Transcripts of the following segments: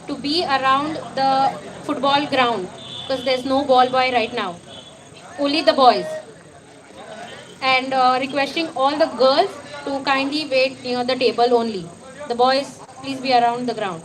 to be around the football ground because there's no ball boy right now. Only the boys. And requesting all the girls to kindly wait near the table only. The boys, please be around the ground.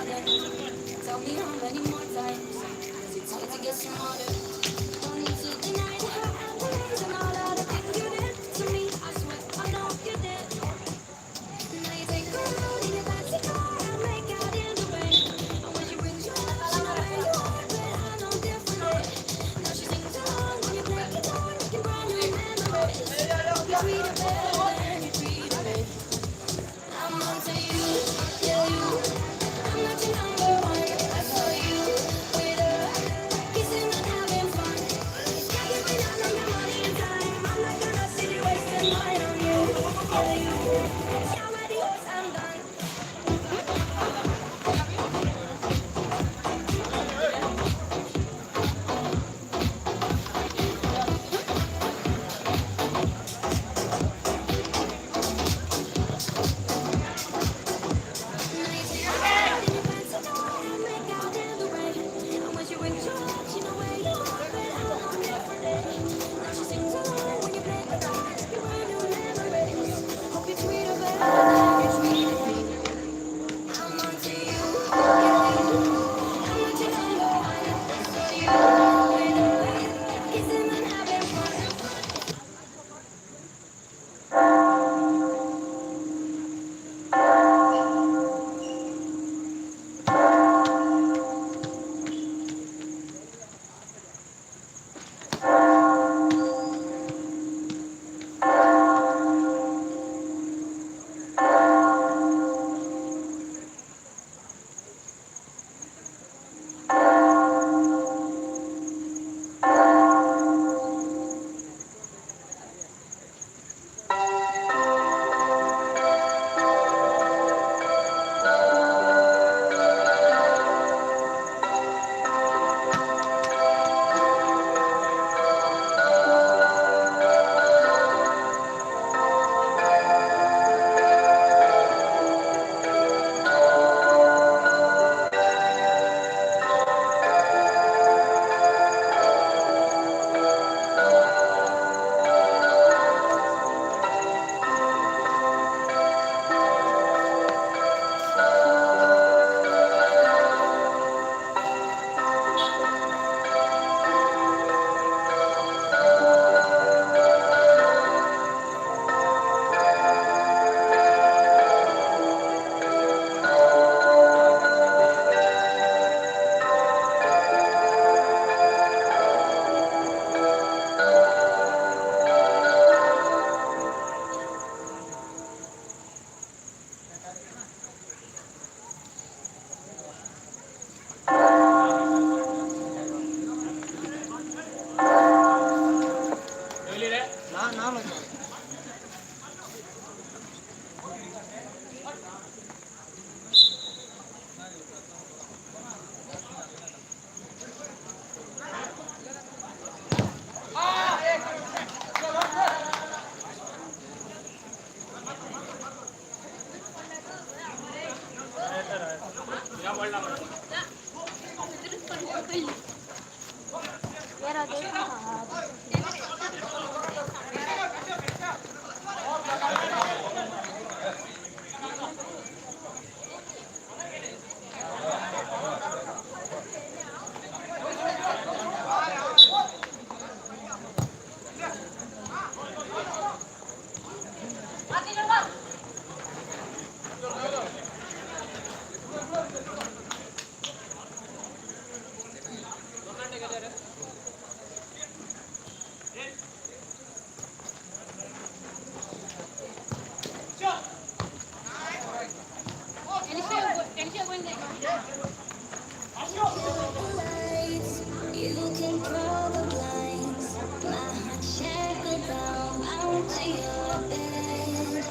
Tell me how many more times does it take to get some water? Don't need to deny the hurt and the pains and all of the things you did to me. I swear I know you did. Now you take a road in your fancy car and make out in the rain. And when she brings you up, she know where you are, but I know differently. Now she sings along when you play guitar, making brand new memories. Hope you treat her better than you treated me. I'm onto you, yeah you. I'm not your number one. I saw you with her, kissing and having fun. Got you with all of your money and time. I'm not gonna sit here wasting mine on you, yeah you. Yeah, I'm ready 'cause I'm done. Now you take a ride in your fancy car and make out in the rain. And when she wakes you up, she know where you are, but I know differently. Now she sings along when you play guitar, you brand new memories. Hope you treat her better than you treated me. I'm onto you, yeah you. I'm not your number one. I saw you with her, kissing and having fun. Lights, you can draw the blinds. My heart shackled down, bound to your bed.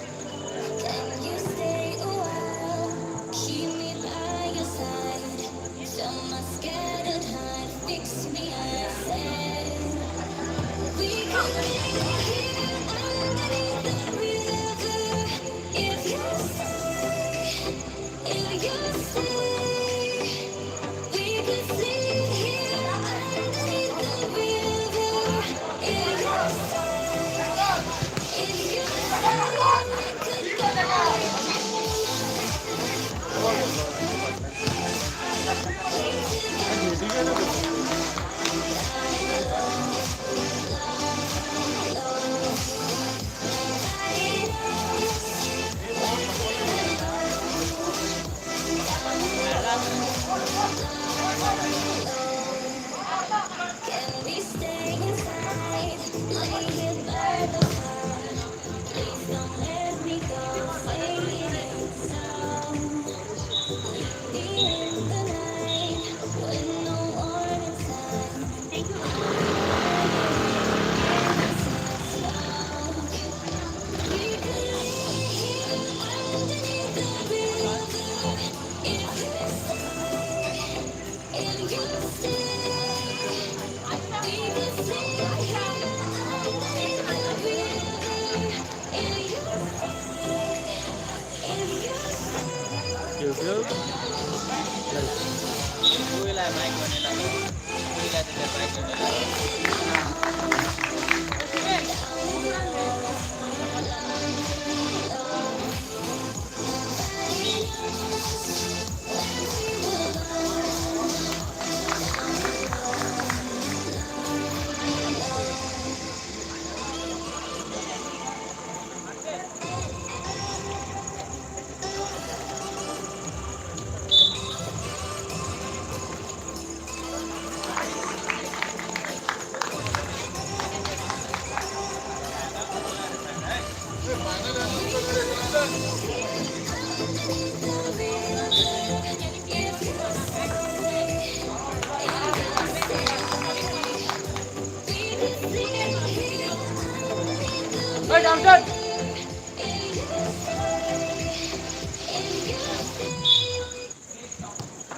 Can you stay a while? Keep me by your side. Fill my scattered heart, fix me, I said. We could live here underneath the river. If you stay, if you stay. We could sit here underneath the river. If you stay, if you stay, we could go.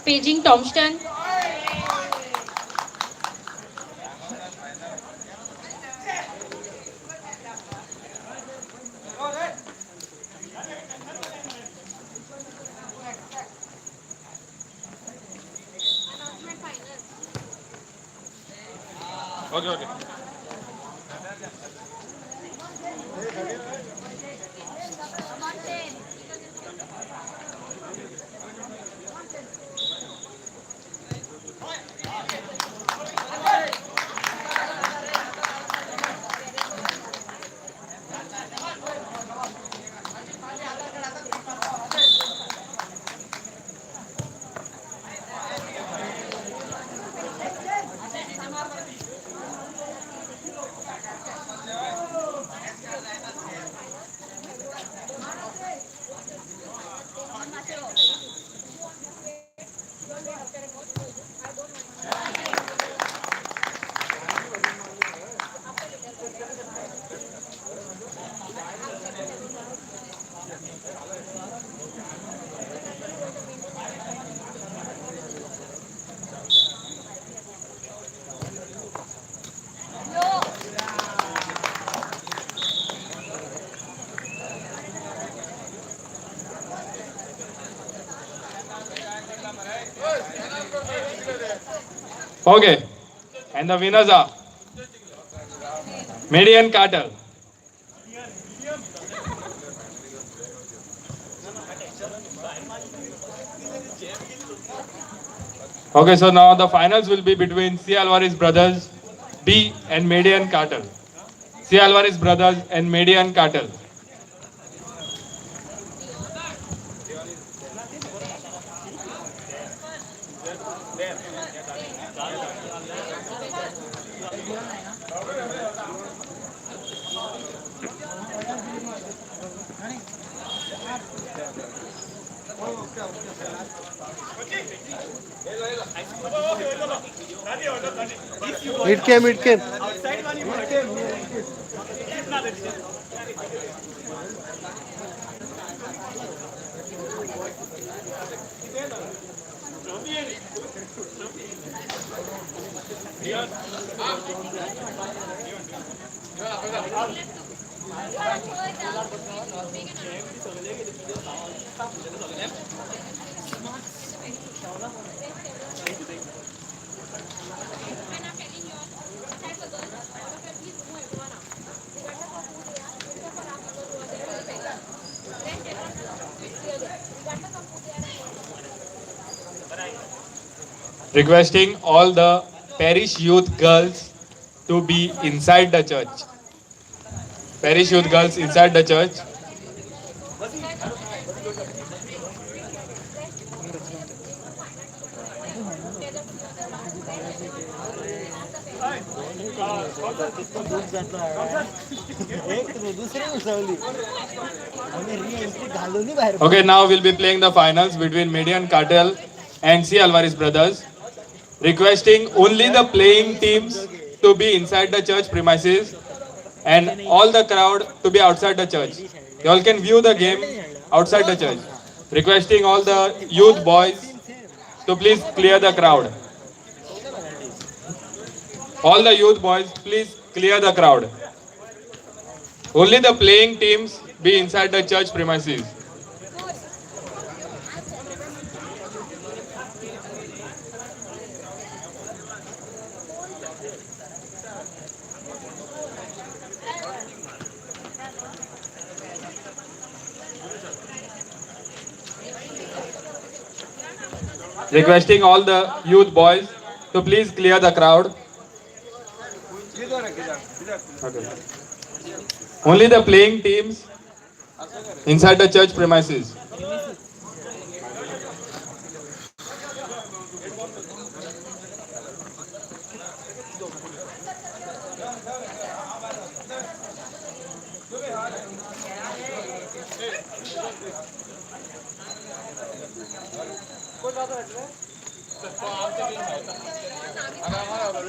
Paging Tomston. Okay, okay. Okay. And the winners are Median Cartel. Okay, so now the finals will be between C. Alvarez brothers B and Median Cartel. C. Alvarez brothers and Median Cartel. Mid cam, mid cam. Requesting all the parish youth girls to be inside the church. Parish youth girls inside the church. Okay, now we'll be playing the finals between Median Cartel and C. Alvarez brothers. Requesting only the playing teams to be inside the church premises and all the crowd to be outside the church. You all can view the game outside the church. Requesting all the youth boys to please clear the crowd. All the youth boys, please clear the crowd. Only the playing teams be inside the church premises. Requesting all the youth boys to please clear the crowd. Okay. Only the playing teams inside the church premises.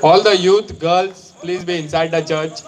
All the youth girls, please be inside the church.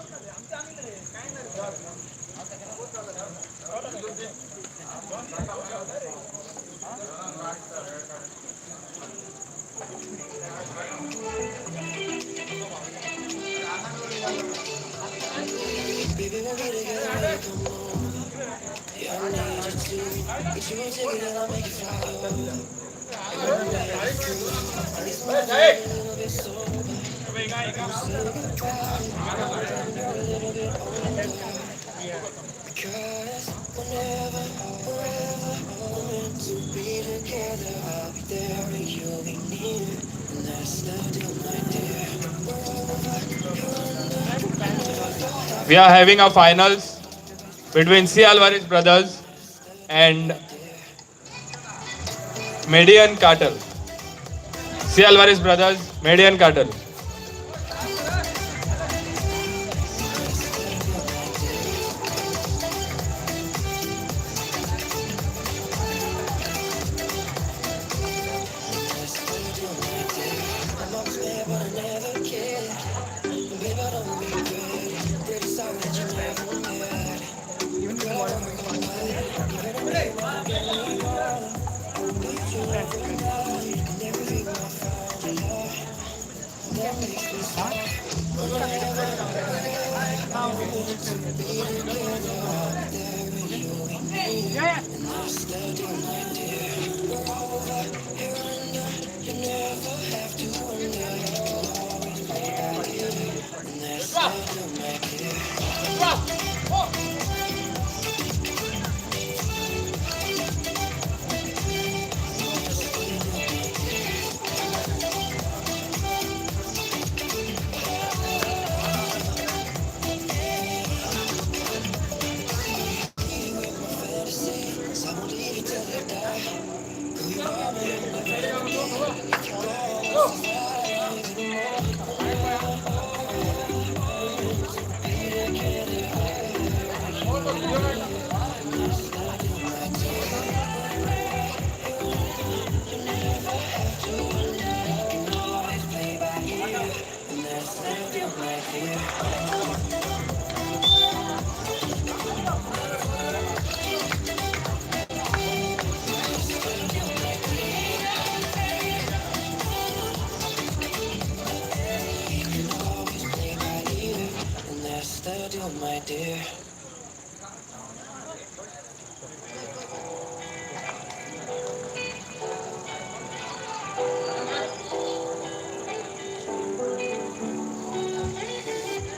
We are having a finals between C. Alvarez brothers and Median Cartel. C. Alvarez brothers, Median Cartel.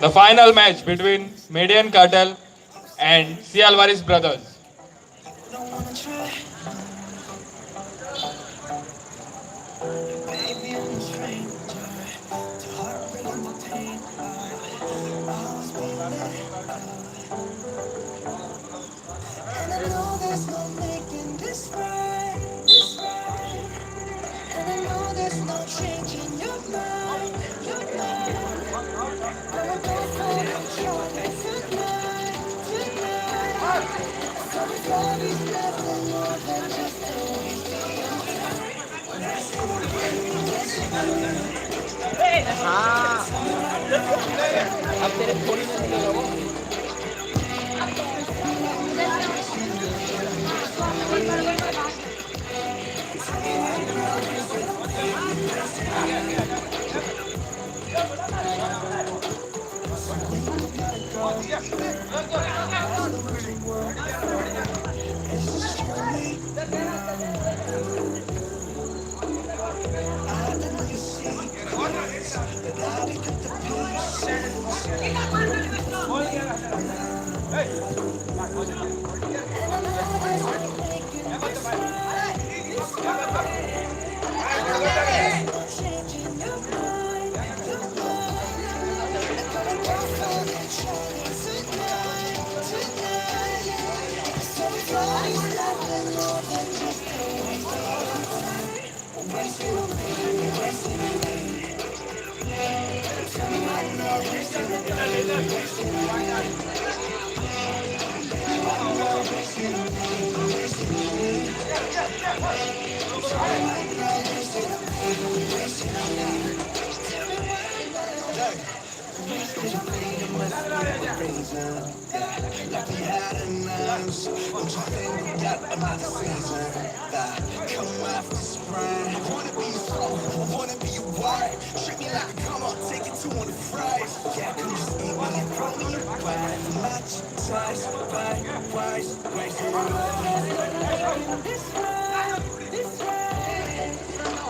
The final match between Median Cartel and C. Alvarez brothers. And I know there's no making this right, this right. And I know there's no changing your mind, your mind. I'ma go for control tonight, tonight. So this love is nothing more than just a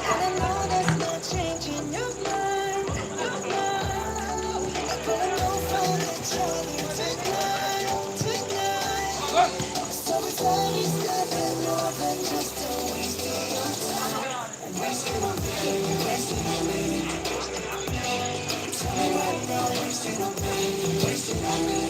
And I know there's no change in your mind, your mind. But I know from the journey tonight. So it's always nothing more than just a waste of your time. Wasting on me, wasting on me. Tell me right now, wasting on me, wasting on me.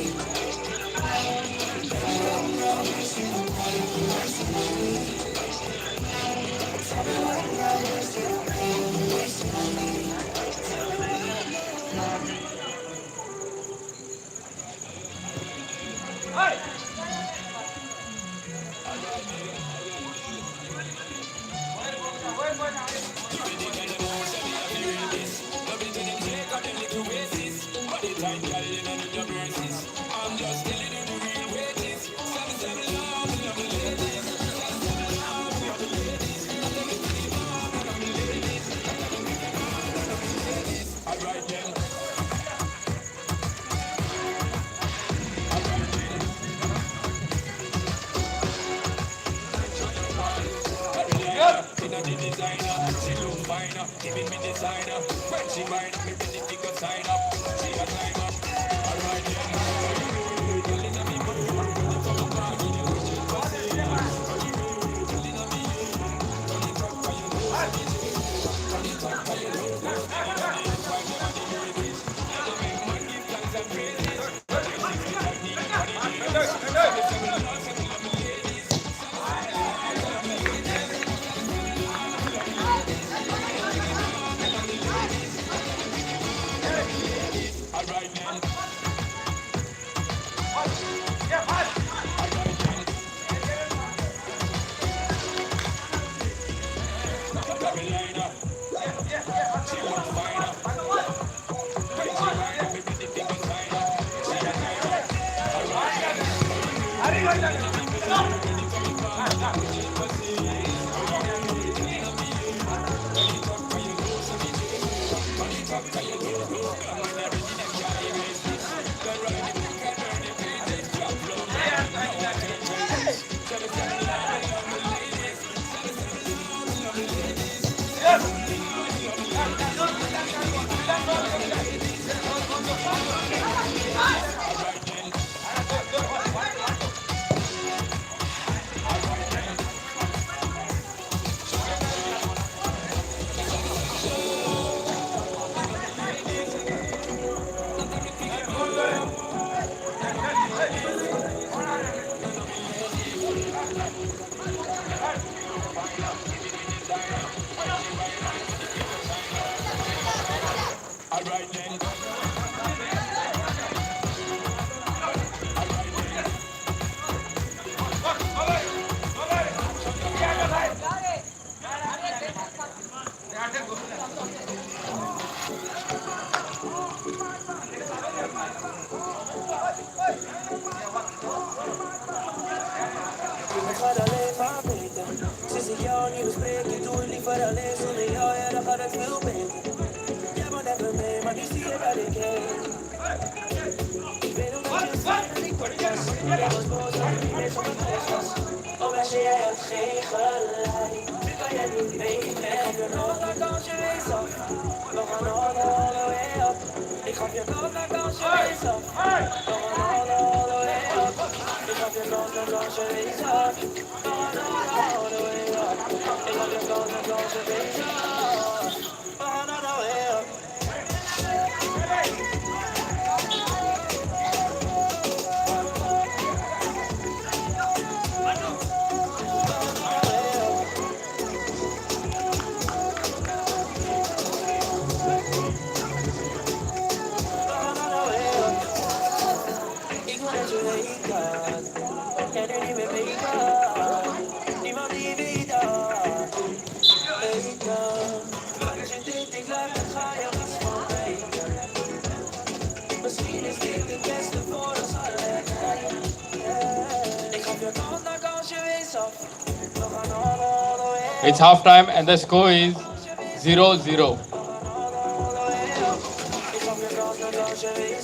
För att leva beten. Sist jag nu sprek, dålig för att läsa när jag är där för att feel beten. Jag var där för mig, men du ser att det kan. Vet du vad jag säger? Jag var små som det som en fläskas. Och jag säger jag säger gelijk. Brukar jag niet weten. Of je nog naar kansje wees af. We gaan all the way up. Ik gaf je nog naar kansje wees af. We gaan all the way up. Ik gaf je nog naar kansje wees af. We gaan all the way up. Ik gaf je nog naar kansje wees af. We gaan all the way up. Ik wil dat je weet dat jij er niet meer mee kan. It's half time and the score is 0-0. Ik gaf je kans, dan kans je wees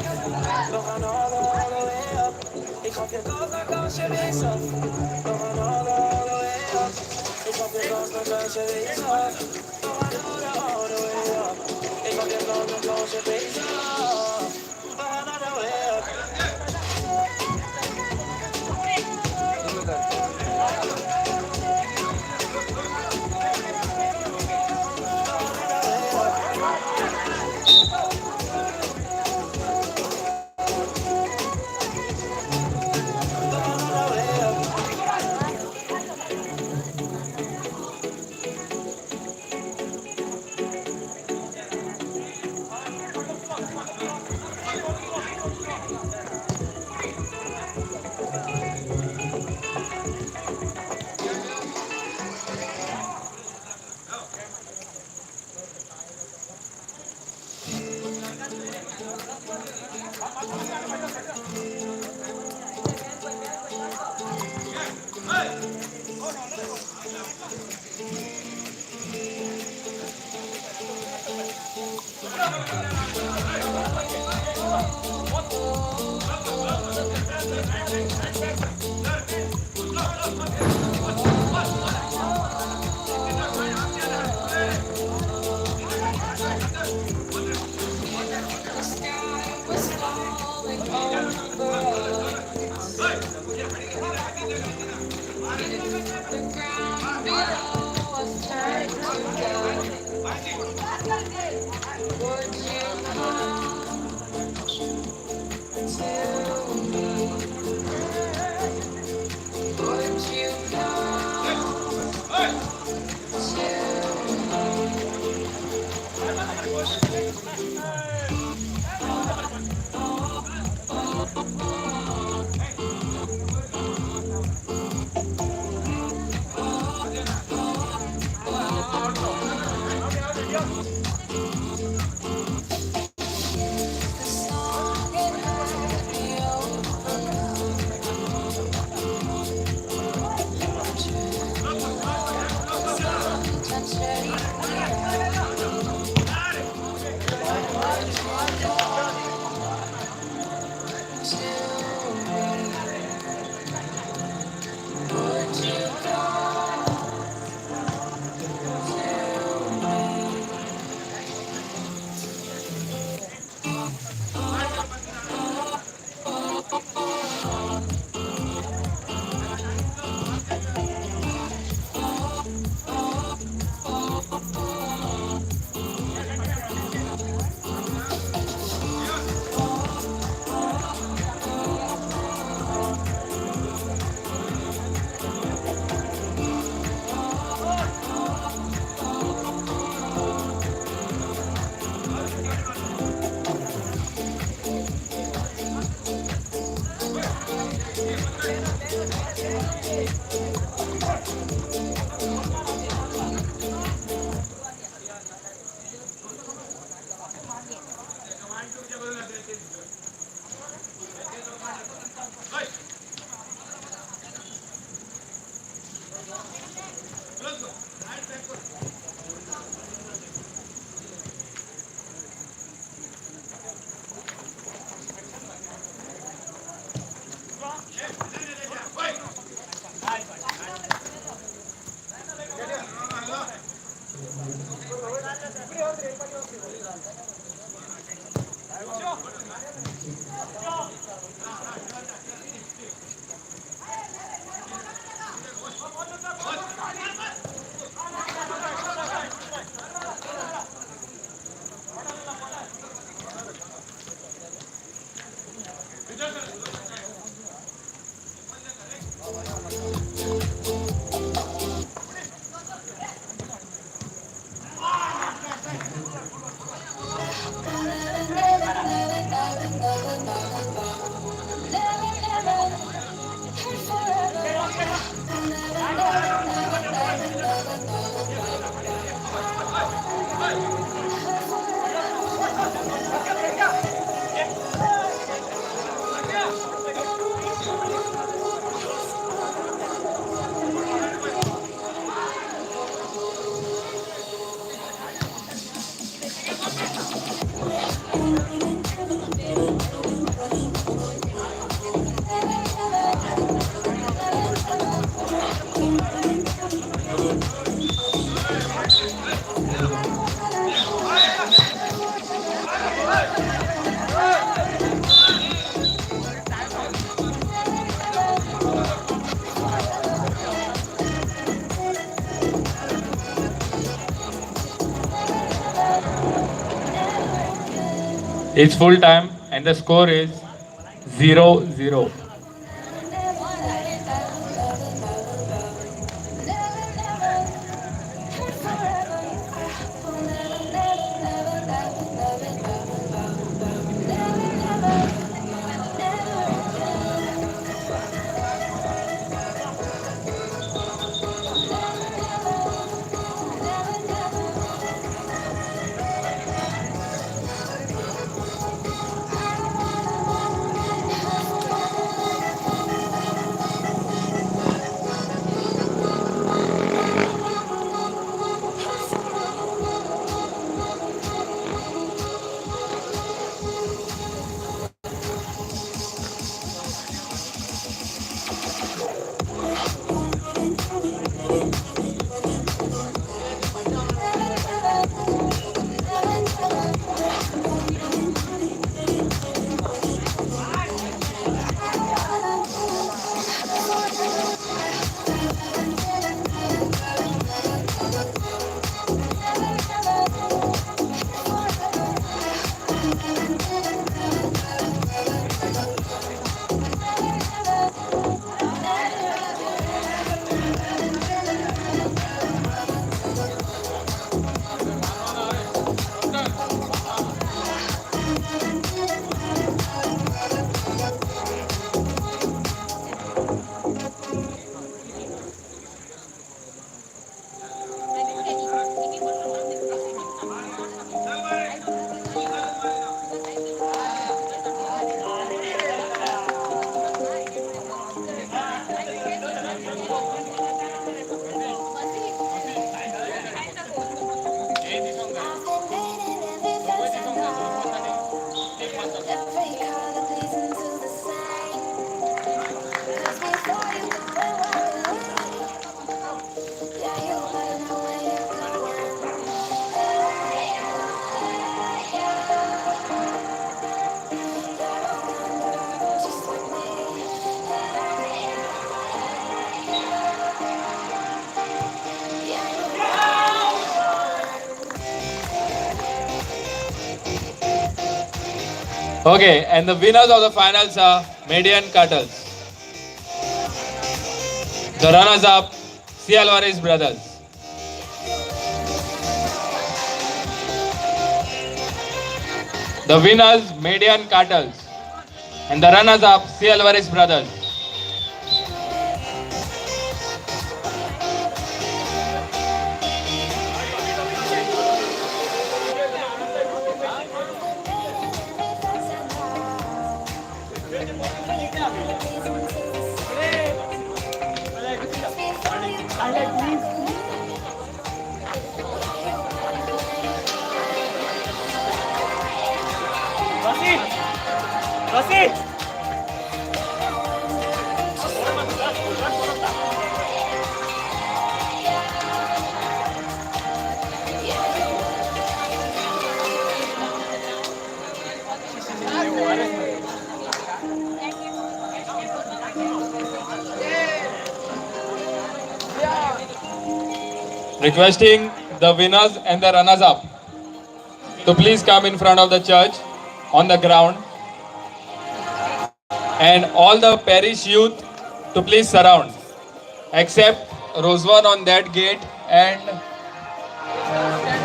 af. We gaan all the way up. Ik gaf je kans, dan kans je wees af. We gaan all the way up. Ik gaf je kans, dan kans je wees af. We gaan all the way up. It's full time and the score is 0-0. Okay, and the winners of the finals are Median Cuttles. The runners up, C. Alvarez brothers. The winners, Median Cuttles. And the runners up, C. Alvarez brothers. Requesting the winners and the runners up to please come in front of the church on the ground, and all the parish youth to please surround, except Roswan on that gate and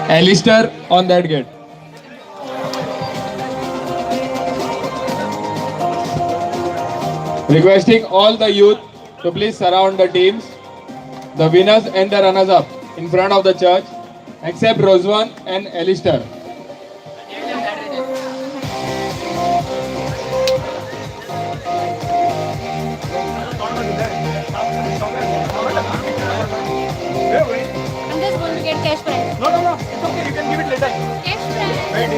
Alistair on that gate. Requesting all the youth to please surround the teams, the winners and the runners up in front of the church, except Roswan and Alistair. I'm just going to get cash prize. No, it's okay. You can give it later. Cash prize. Wait,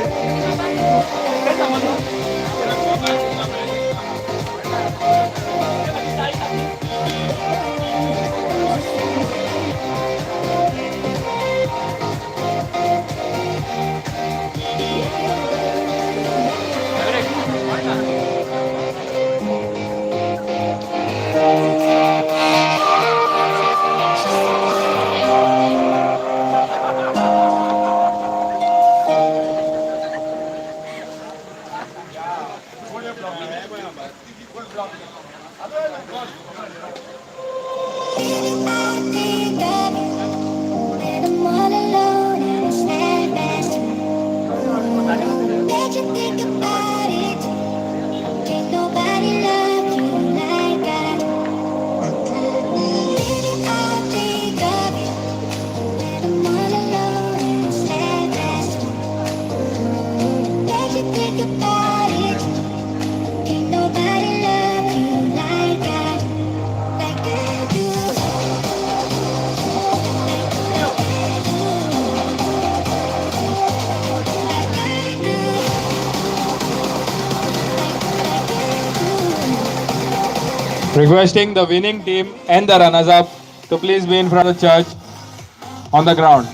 think about it. Can't nobody love you like I do. Requesting the winning team and the runners-up to please be in front of the church on the ground.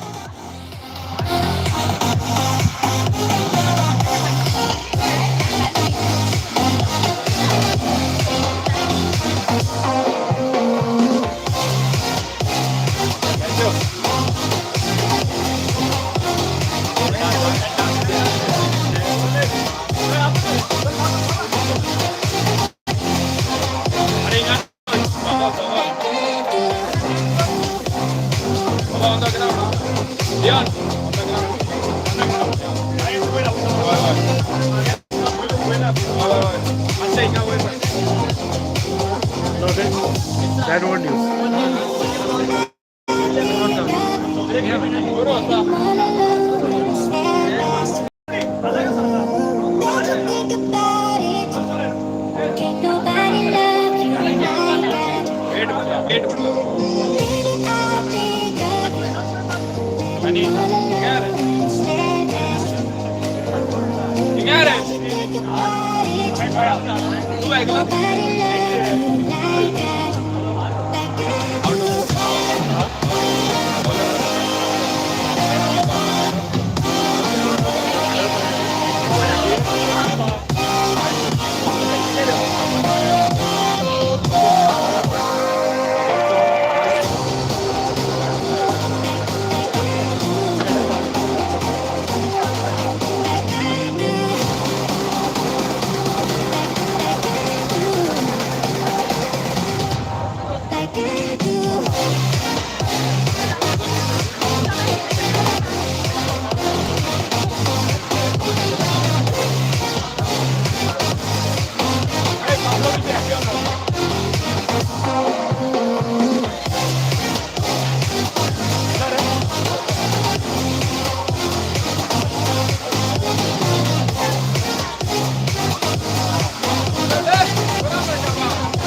On the ground. Dion, on the ground. That won't use. Think about it. Can't nobody love you like I do. Baby, I think of you. All alone instead. Think about it. Nobody love you like I do. Like I do.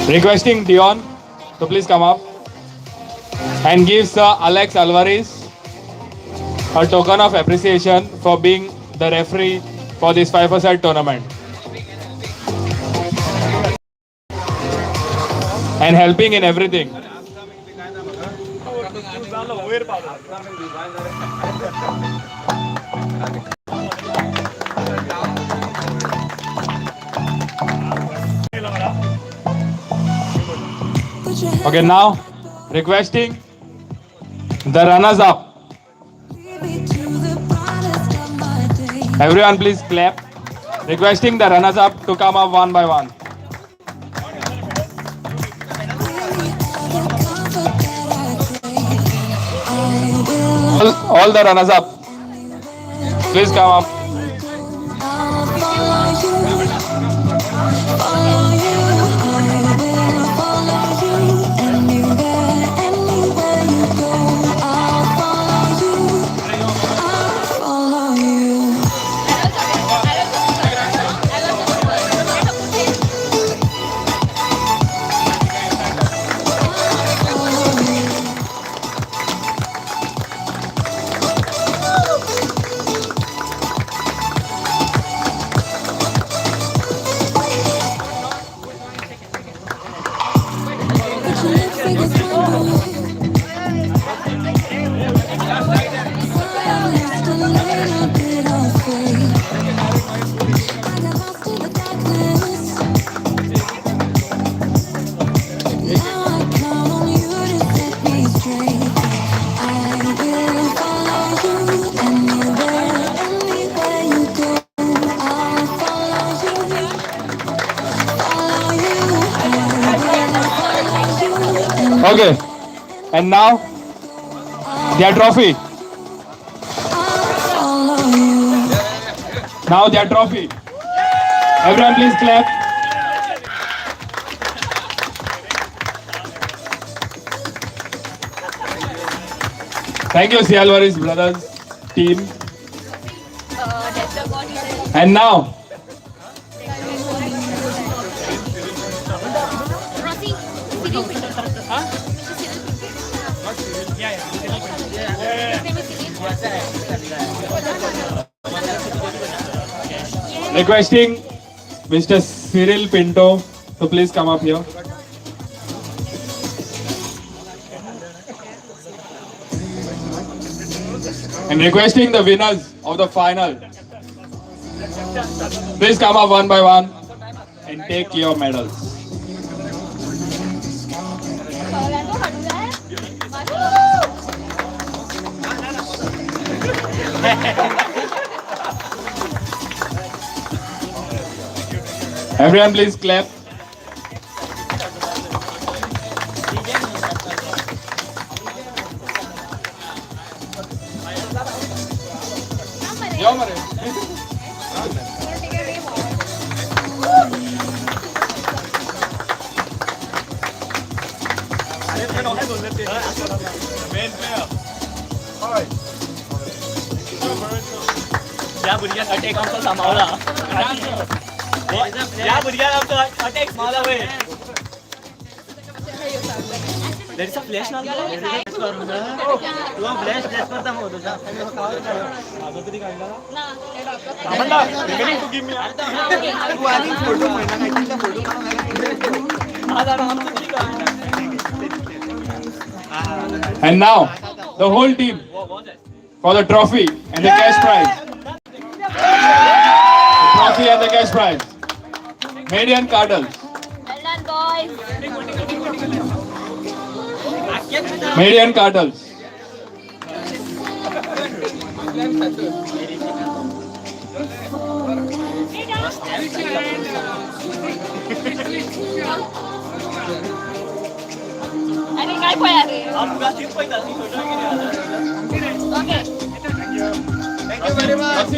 Requesting Dion to please come up and give Sir Alex Alvarez a token of appreciation for being the referee for this 5-a-side tournament and helping in everything. Okay, now requesting the runners-up. Everyone please clap. Requesting the runners-up to come up one by one. All the runners-up, please come up. Okay, and now their trophy. Now their trophy. Everyone please clap. Thank you, C. Alvarez Brothers team. And now Requesting Mr. Cyril Pinto to please come up here. And requesting the winners of the final, please come up one by one and take your medals. Everyone please clap. Yo, Mare. या भुरग्याक attack आमचो सांबाळला या भुरग्याक आमचो attack मारला वय there is a flash ना तू फ्लॅश करता मग तुझा माझा कधी काढला ना तू गिव मी तू आधी फोटो पहिला नाही का फोटो आज आमचं कधी काढला And now, the whole team for the trophy and the cash prize. The trophy and the cash prize. Median Cardinals. Well done, boys. Median Cardinals. अरे काय पळा रे आपला टीम पहिला ती फोटो घेऊन okay thank you very much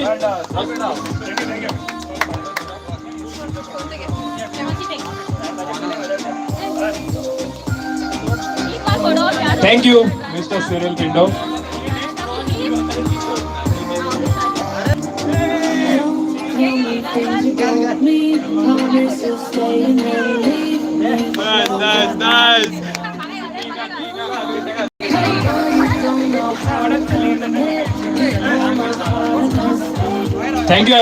Thank you, Mr. Cyril Pinto. nice Thank you, everyone.